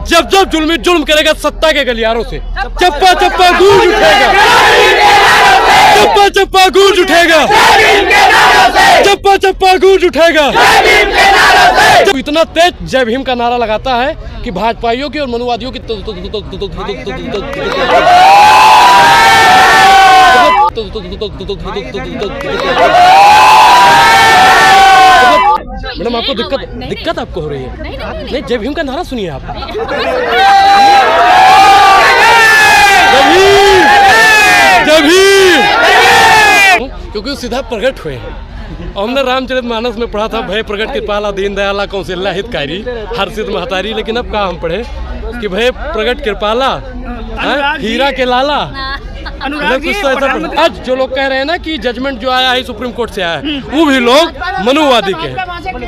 जब जब जुल्म करेगा सत्ता के गलियारों से, चप्पा चप्पा गूंज उठेगा, चप्पा चप्पा गूंज उठेगा, चप्पा चप्पा गूंज उठेगा। तो इतना तेज जय भीम का नारा लगाता है कि भाजपाइयों की और मनुवादियों की मैडम आपको दिक्कत आपको हो रही है? नहीं, जय भीम का नारा सुनिए आप। जय भीम, क्योंकि वो सीधा प्रकट हुए हैं। हमने रामचरितमानस में पढ़ा था, भय प्रकट कृपाला दीन दयाला कौशल्या हितकारी हर्षित महतारी, लेकिन अब कहाँ हम पढ़े कि भय प्रकट कृपाला हीरा के लाला। कुछ तो ऐसा आज जो लोग कह रहे हैं ना कि जजमेंट जो आया है सुप्रीम कोर्ट से आया है, वो भी लोग मनुवादी के हैं।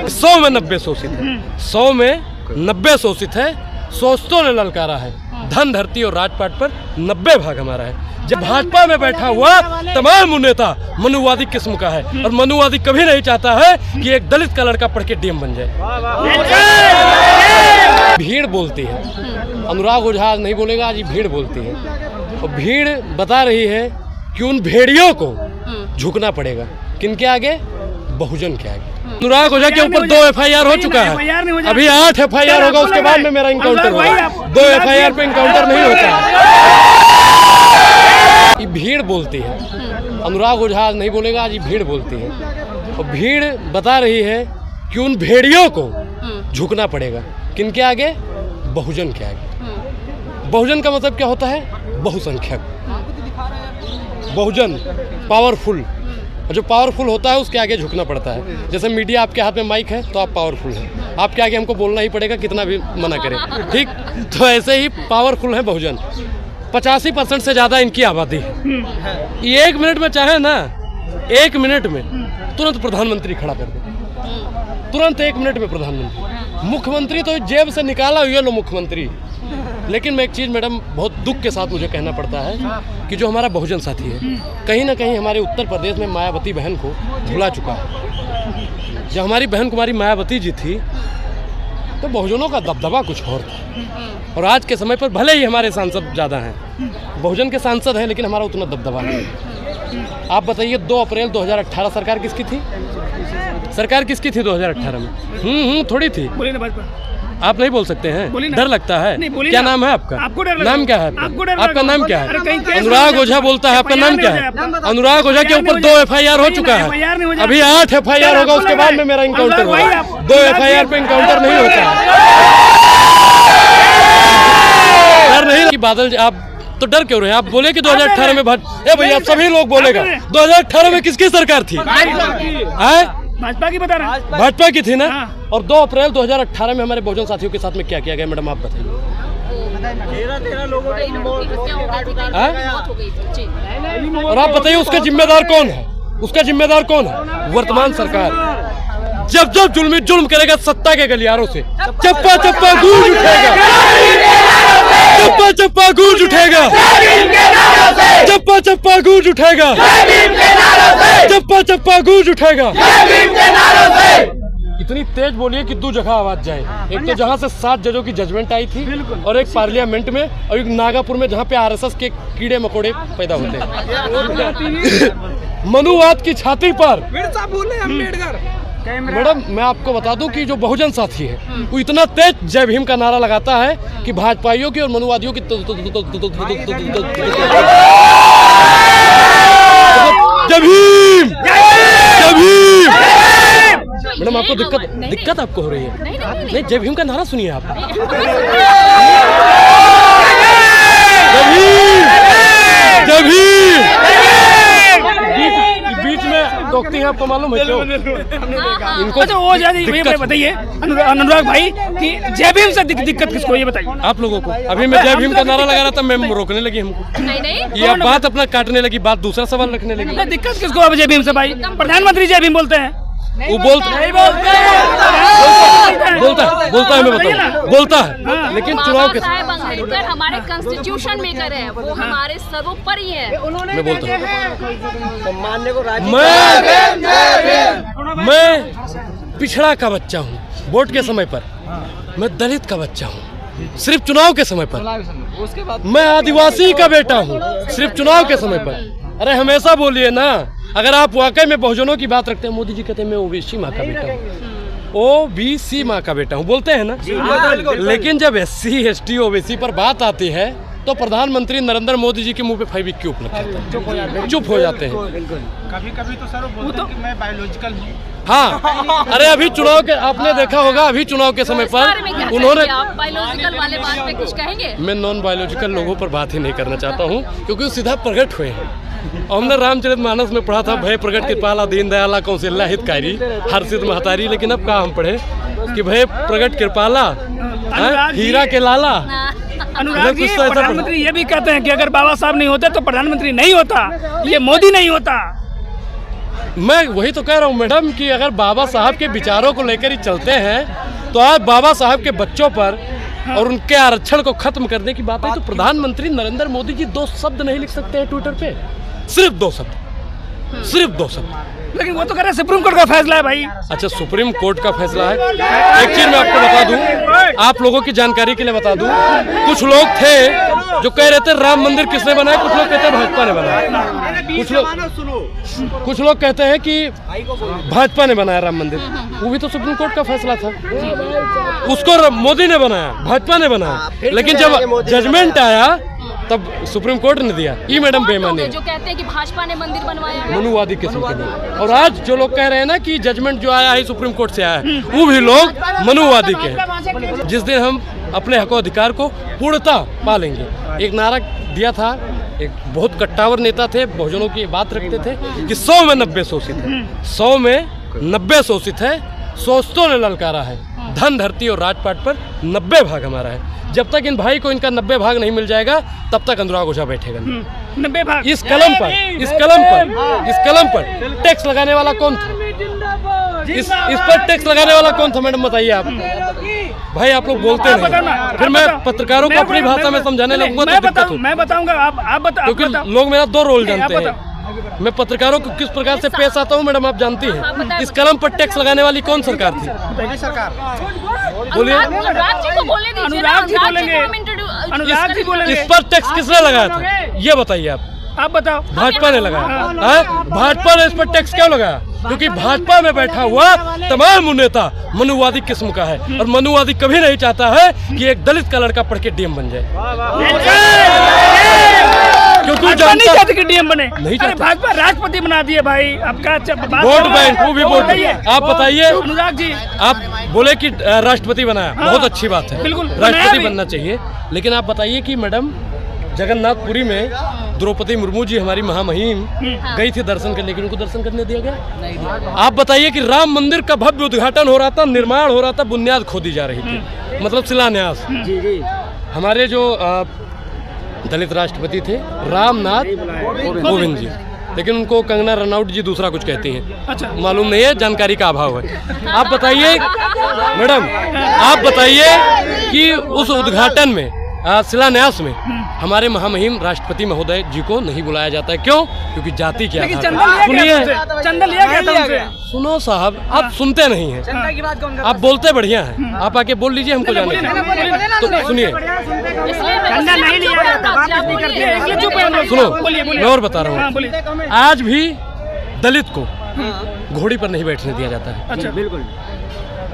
100 में 90 शोषित है, 100 में 90 शोषित है। शोषितों ने ललकारा है, धन धरती और राजपाट पर 90 भाग हमारा है। जब भाजपा में बैठा हुआ तमाम नेता मनुवादी किस्म का है, और मनुवादी कभी नहीं चाहता है कि एक दलित का लड़का पढ़ के डीएम बन जाए। भीड़ बोलती है, अनुराग ओझा आज नहीं बोलेगा, आज भीड़ बोलती है। और भीड़ बता रही है कि उन भेड़ियों को झुकना पड़ेगा। किनके आगे? बहुजन के आगे। अनुराग ओझा के ऊपर 2 FIR हो चुका है, अभी 8 FIR होगा, उसके बाद में मेरा इनकाउंटर होगा। 2 FIR पे इनकाउंटर नहीं होता है। ये भीड़ बोलती है, अनुराग ओझा आज नहीं बोलेगा, आज भीड़ बोलती है। और भीड़ बता रही है कि उन भेड़ियों को झुकना पड़ेगा। किनके आगे? बहुजन के आगे। बहुजन का मतलब क्या होता है? बहुसंख्यक। बहुजन पावरफुल, और जो पावरफुल होता है उसके आगे झुकना पड़ता है। जैसे मीडिया आपके हाथ में माइक है तो आप पावरफुल हैं, आपके आगे हमको बोलना ही पड़ेगा कितना भी मना करें, ठीक? तो ऐसे ही पावरफुल है बहुजन। 85% से ज़्यादा इनकी आबादी है। ये 1 मिनट में चाहे ना, 1 मिनट में तुरंत प्रधानमंत्री खड़ा कर दे, तुरंत 1 मिनट में प्रधानमंत्री। मुख्यमंत्री तो जेब से निकाला हुआ लो मुख्यमंत्री। लेकिन मैं एक चीज़ मैडम बहुत दुख के साथ मुझे कहना पड़ता है कि जो हमारा बहुजन साथी है कहीं ना कहीं हमारे उत्तर प्रदेश में मायावती बहन को भुला चुका है। जब हमारी बहन कुमारी मायावती जी थी तो बहुजनों का दबदबा कुछ और था, और आज के समय पर भले ही हमारे सांसद ज़्यादा हैं, बहुजन के सांसद हैं, लेकिन हमारा उतना दबदबा नहीं। आप बताइए 2 अप्रैल 2018 सरकार किसकी थी? सरकार किसकी थी 2018 में? थोड़ी थी। आप नहीं बोल सकते हैं, डर लगता है? क्या नाम है आपका? नाम क्या है आपका? नाम क्या है? अनुराग ओझा बोलता है, आपका नाम क्या है? अनुराग ओझा के ऊपर 2 FIR हो चुका है, अभी 8 FIR होगा, उसके बाद में मेरा इनकाउंटर होगा। 2 FIR पे इनकाउंटर नहीं होता है। डर नहीं कि बादल, आप तो डर क्यों रहे? आप बोले कि 2018 में भैया सभी लोग बोलेगा 2018 में किसकी सरकार थी? भाजपा की बता रहा, भाजपा की थी ना। और 2 अप्रैल 2018 में हमारे बहुजन साथियों के साथ में क्या किया गया मैडम आप बताइए? 13 लोगों की और आप बताइए उसका जिम्मेदार कौन है? उसका जिम्मेदार कौन है? वर्तमान सरकार। जब जब जुल्म करेगा सत्ता के गलियारों से, चप्पा चप्पा गूंज उठेगा, चप्पा चप्पा गूंज उठेगा, चप्पा चप्पा गूंज उठेगा, चप्पा चप्पा गूंज उठेगा। इतनी तेज बोलिए कि 2 जगह आवाज जाए। एक तो जहां से 7 जजों की जजमेंट आई थी, और एक पार्लियामेंट में, और एक नागापुर में जहां पे RSS के कीड़े मकोड़े पैदा होते हैं। मनुवाद की छाती पर मैडम मैं आपको बता दूं कि जो बहुजन साथी है वो इतना तेज जय भीम का नारा लगाता है कि भाजपाइयों की और मनुवादियों की जय भीम, जय भीम। मैडम आपको दिक्कत आपको हो रही है? नहीं, जय भीम का नारा सुनिए आप। जय भीम, जय भीम। बीच में टोकती हैं, आपको मालूम है क्यों? इनको वो बताइए अनुराग भाई कि जय भीम से दिक्कत किसको, ये बताइए आप लोगों को। अभी मैं जय भीम का नारा लगा रहा था, मैं रोकने लगी हमको। नहीं, ये बात अपना काटने लगी, बात दूसरा सवाल रखने लगी। दिक्कत किसको अब जय भीम से? भाई प्रधानमंत्री जय भीम बोलते हैं। वो बोलता है, मैं बताऊँ, बोलता है, लेकिन चुनाव के अम्बेडकर हमारे कॉन्स्टिट्यूशन मेकर है, वो हमारे सर्वोपरि है। मैं बोलता हूँ, मैं पिछड़ा का बच्चा हूँ, वोट के समय पर मैं दलित का बच्चा हूँ, सिर्फ चुनाव के समय पर। उसके बाद मैं आदिवासी का बेटा हूँ, सिर्फ चुनाव के समय पर। अरे हमेशा बोलिए ना, अगर आप वाकई में बहुजनों की बात रखते हैं। मोदी जी कहते हैं मैं ओबीसी माँ का बेटा हूँ, ओबीसी माँ का बेटा हूँ, बोलते हैं ना। लेकिन जब SC ST OBC पर बात आती है तो प्रधानमंत्री नरेंद्र मोदी जी के मुंह पे फेविक क्यों लगता है, चुप हो जाते हैं। कभी कभी तो सर वो बोलते हैं कि मैं बायोलॉजिकल हूँ। हाँ, अरे अभी चुनाव के आपने देखा होगा, अभी चुनाव के समय पर उन्होंने, आप बायोलॉजिकल वाले बात पे कुछ कहेंगे? मैं नॉन बायोलॉजिकल लोगों पर बात ही नहीं करना चाहता हूँ, क्योंकि वो सीधा प्रकट हुए हैं। और हमने रामचरितमानस में पढ़ा था, भय प्रकट कृपाला दीन दयाला कौशल्या हितकारी हर्षित महतारी। लेकिन अब कहाँ हम पढ़े कि भय प्रकट कृपाला हीरा के लाला। अनुराग जी, प्रधानमंत्री ये भी कहते हैं कि अगर बाबा साहब नहीं होते तो प्रधानमंत्री नहीं होता, ये मोदी नहीं होता। मैं वही तो कह रहा हूँ मैडम कि अगर बाबा साहब के विचारों को लेकर ही चलते हैं तो आज बाबा साहब के बच्चों पर और उनके आरक्षण को खत्म करने की बात है तो प्रधानमंत्री नरेंद्र मोदी जी 2 शब्द नहीं लिख सकते हैं ट्विटर पे, सिर्फ 2 शब्द, सिर्फ 2 शब्द। लेकिन वो तो कह रहे हैं सुप्रीम कोर्ट का फैसला है भाई। अच्छा, सुप्रीम कोर्ट का फैसला है। एक चीज मैं आपको बता दूं, आप लोगों की जानकारी के लिए बता दूं, कुछ लोग थे जो कह रहे थे राम मंदिर किसने बनाया, कुछ लोग कहते हैं भाजपा ने बनाया, कुछ लोग कहते हैं कि भाजपा ने बनाया राम मंदिर। वो भी तो सुप्रीम कोर्ट का फैसला था, उसको मोदी ने बनाया, भाजपा ने बनाया। लेकिन जब जजमेंट आया तब सुप्रीम कोर्ट ने दिया। ये मैडम बेईमानी है। जो कहते हैं कि भाजपा ने मंदिर बनवाया, मनुवादी किस्म के लोग। और आज जो लोग कह रहे हैं ना कि जजमेंट जो आया है सुप्रीम कोर्ट से आया है, वो भी लोग मनुवादी के हैं। जिस दिन हम अपने हक अधिकार को पूर्णता पालेंगे। एक नारा दिया था, एक बहुत कट्टावर नेता थे, बहुजनों की बात रखते थे कि 100 में 90 शोषित है, 100 में 90 शोषित है, शोषितों ने ललकारा है, धन धरती और राजपाट पर 90 भाग हमारा है। जब तक इन भाई को इनका 90 भाग नहीं मिल जाएगा तब तक अनुराग ओझा बैठेगा। 90 भाग। इस कलम पर टैक्स लगाने वाला कौन था? इस पर टैक्स लगाने वाला कौन था मैडम, बताइए आप। भाई आप लोग बोलते नहीं, फिर मैं पत्रकारों को अपनी भाषा में समझाने लगूंगा तो दिक्कत हो। मैं बताऊंगा, आप बताओ, क्योंकि लोग मेरा 2 रोल जानते हैं। मैं पत्रकारों को किस प्रकार से पेश आता हूँ मैडम आप जानती हैं। इस कलम पर टैक्स लगाने वाली कौन सरकार थी? बोलिए। अनुराग जी को बोलने दीजिए ना, अनुराग जी बोलेंगे, अनुराग जी बोलेंगे। इस पर टैक्स किसने लगाया था ये बताइए आप बताओ। भाजपा ने लगाया। भाजपा ने इस पर टैक्स क्यों लगाया? क्योंकि भाजपा में बैठा हुआ तमाम नेता मनुवादी किस्म का है, और मनुवादी कभी नहीं चाहता है कि एक दलित का लड़का पढ़ के DM बन जाए। क्योंकि नहीं चाहते कि DM बने, नहीं चाहते। भाजपा राष्ट्रपति बना दिए भाई। आपका वोट बैंक, वो भी वोट। आप बताइए, अनुराग जी आप बोले कि राष्ट्रपति बनाया, बहुत अच्छी बात है, बिल्कुल राष्ट्रपति बनना चाहिए। लेकिन आप बताइए कि मैडम जगन्नाथपुरी में द्रौपदी मुर्मू जी हमारी महामहिम गई थी दर्शन करने, लेकिन उनको दर्शन करने दिया गया? आप बताइए कि राम मंदिर का भव्य उद्घाटन हो रहा था, निर्माण हो रहा था, बुनियाद खोदी जा रही थी, मतलब शिलान्यास। हमारे जो दलित राष्ट्रपति थे रामनाथ कोविंद जी, लेकिन उनको कंगना रनौत जी दूसरा कुछ कहती हैं। अच्छा। मालूम नहीं है, जानकारी का अभाव है। आप बताइए मैडम, आप बताइए कि उस उद्घाटन में शिलान्यास में हमारे महामहिम राष्ट्रपति महोदय जी को नहीं बुलाया जाता है, क्यों? क्योंकि जाति क्या था। चंदन लिया गया। सुनो साहब, आप सुनते नहीं हैं, आप बोलते बढ़िया हैं, आप आके बोल लीजिए, हमको जाने तो सुनिए। सुनो, मैं और बता रहा हूँ, आज भी दलित को घोड़ी पर नहीं बैठने दिया जाता है। अच्छा, बिल्कुल।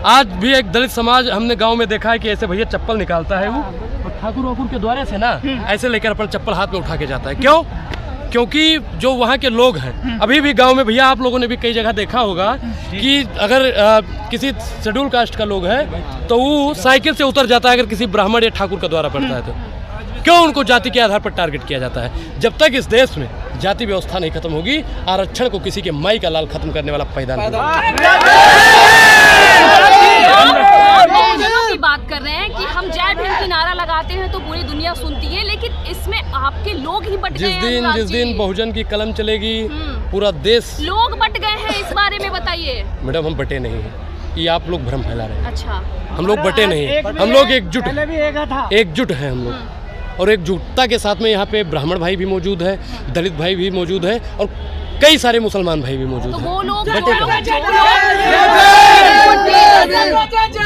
आज भी एक दलित समाज हमने गांव में देखा है कि ऐसे भैया चप्पल निकालता है वो, और ठाकुर वाकुर के द्वारे से ना ऐसे लेकर अपन चप्पल हाथ में उठा के जाता है। क्यों? क्योंकि जो वहाँ के लोग हैं, अभी भी गांव में भैया आप लोगों ने भी कई जगह देखा होगा कि अगर किसी शेड्यूल कास्ट का लोग है तो वो साइकिल से उतर जाता है अगर किसी ब्राह्मण या ठाकुर का द्वारा पड़ता है तो। क्यों उनको जाति के आधार पर टारगेट किया जाता है? जब तक इस देश में जाति व्यवस्था नहीं खत्म होगी, आरक्षण को किसी के माई का लाल खत्म करने वाला पैदा नहीं होगा। की बात कर रहे हैं कि हम जय भीम की नारा लगाते हैं तो पूरी दुनिया सुनती है, लेकिन इसमें आपके लोग ही बट गए हैं। जिस दिन बहुजन की कलम चलेगी पूरा देश, लोग बट गए हैं। इस बारे में बताइए। मैडम हम बटे नहीं हैं, ये आप लोग भ्रम फैला रहे हैं। अच्छा, हम लोग बटे नहीं हैं, हम लोग एकजुट हैं हम लोग। और एकजुटता के साथ में यहाँ पे ब्राह्मण भाई भी मौजूद है, दलित भाई भी मौजूद है, और कई सारे मुसलमान भाई भी मौजूद तो हैं। वो लोग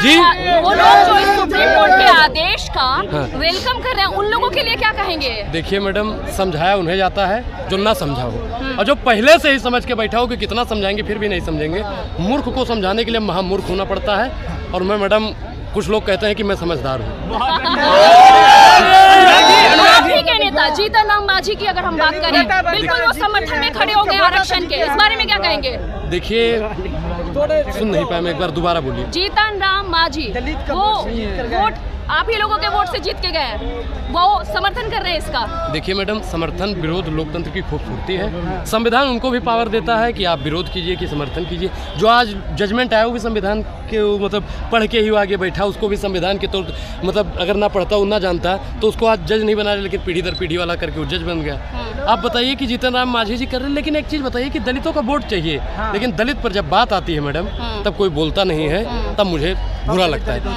जी वो लोग जो इस सुप्रीम कोर्ट के आदेश का हाँ। वेलकम कर रहे हैं, उन लोगों के लिए क्या कहेंगे? देखिए मैडम, समझाया उन्हें जाता है जो ना समझा हो, और जो पहले से ही समझ के बैठा हो कि कितना समझाएंगे फिर भी नहीं समझेंगे। मूर्ख को समझाने के लिए महामूर्ख होना पड़ता है। और मैं मैडम, कुछ लोग कहते हैं कि मैं समझदार हूँ। आप ही के नेता जीतन राम मांझी की अगर हम बात करें, बिल्कुल वो समर्थन में खड़े हो गए आरक्षण के, इस बारे में क्या कहेंगे? देखिए, सुन नहीं पाया, मैं एक बार दोबारा बोलिए। जीतन राम मांझी वो वोट आप ही लोगों के वोट से जीत के गए, वो समर्थन कर रहे हैं इसका। देखिए मैडम, समर्थन विरोध लोकतंत्र की खूबसूरती है। संविधान उनको भी पावर देता है कि आप विरोध कीजिए कि समर्थन कीजिए। जो आज जजमेंट आया वो भी संविधान के मतलब पढ़ के ही आगे बैठा, उसको भी संविधान के तौर मतलब अगर ना पढ़ता ना जानता तो उसको आज जज नहीं बना रहे, लेकिन पीढ़ी दर पीढ़ी वाला करके वो जज बन गया। आप बताइए कि जीतन राम मांझी जी कर रहे हैं, लेकिन एक चीज़ बताइए कि दलितों का वोट चाहिए, लेकिन दलित पर जब बात आती है मैडम तब कोई बोलता नहीं है, तब मुझे बुरा लगता है।